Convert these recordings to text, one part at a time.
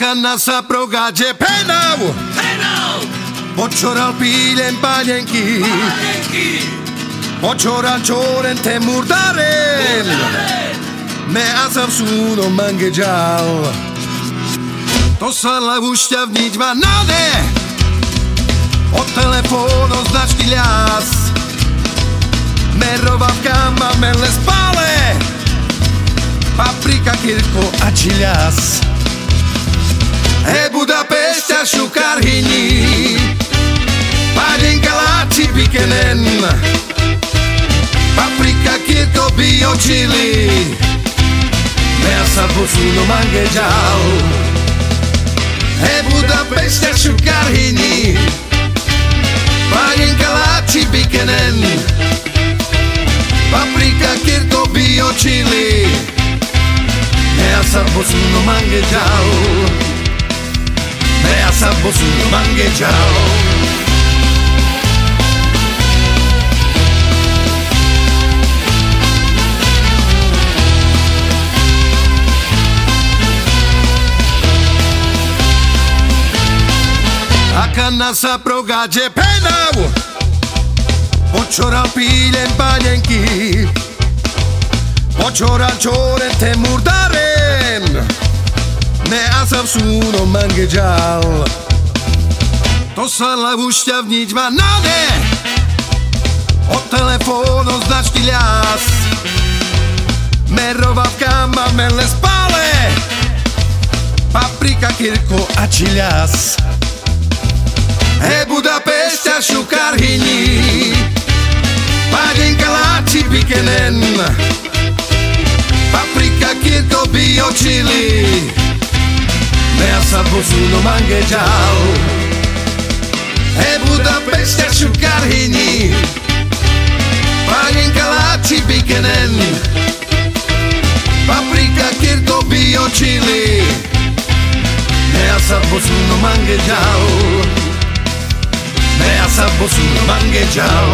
kanna sa progađe penał Počoral piljem paljenki Počoral čoren te murdaren Me azam suno mangeđal To sala ušťavniť ma nade Od telefónu značky ľas Merovavka ma mele spale Paprika, kirko a čiľas Budapešťa šukarhyni Pádenka láči pikenen Paprika, kirko, bio čili Mea sa posuno mangeđal Budapešťa šukarhyni Pádenka láči pikenen Paprika, kirko, bio čili Mea sa posuno mangeđal Mea sa posuno mangeđal A kanna sa progađe penał Počoral piljem paljenki Počoral čoren te murdaren Me azam suno mangeđal To sala ušťavniť ma nade Od telefónu značky ľas Merovavka ma mele spale Paprika, kirko a čiľas Budapešťa šukarhyni Pádenka láči pikenen Paprika, kirko, bio čili Mea sa posuno mangeđal Budapešťa šukarhyni Pádenka láči pikenen Paprika, kirko, bio čili Mea sa posuno mangeđal Mea sa posuno mangeđal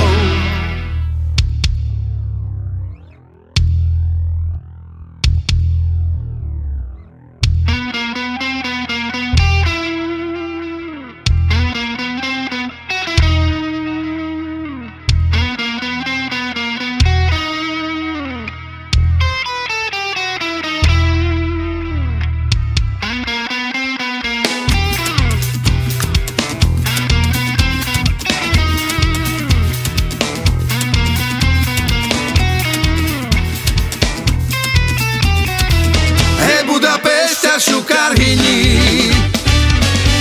Budapešťa šukarhyni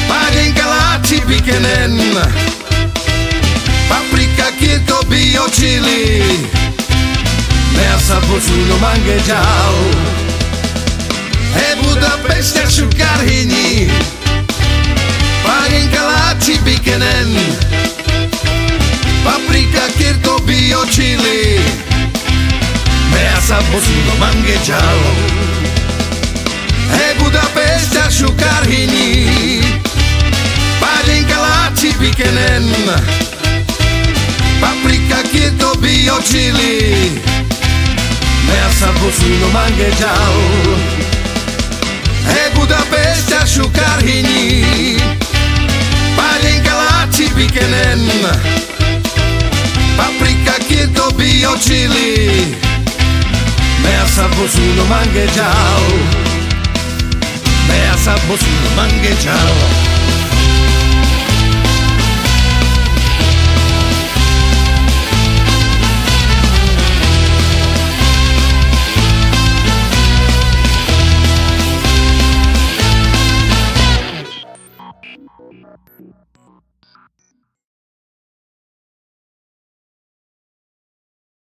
Pádenka láči pikenen Paprika, kirko, bio čili Mea sa posuno mangeđal Budapešťa šukarhyni Pádenka láči pikenen Paprika, kirko, bio čili Mea sa posuno mangeđal Budapešťa šukarhyni Pádenka láči pikenen Paprika, kirko, bio čili Mea sa posuno mangeđal Budapešťa šukarhyni Pádenka láči pikenen Paprika, kirko, bio čili Mea sa posuno mangeđal Mea sa posuno mangeđal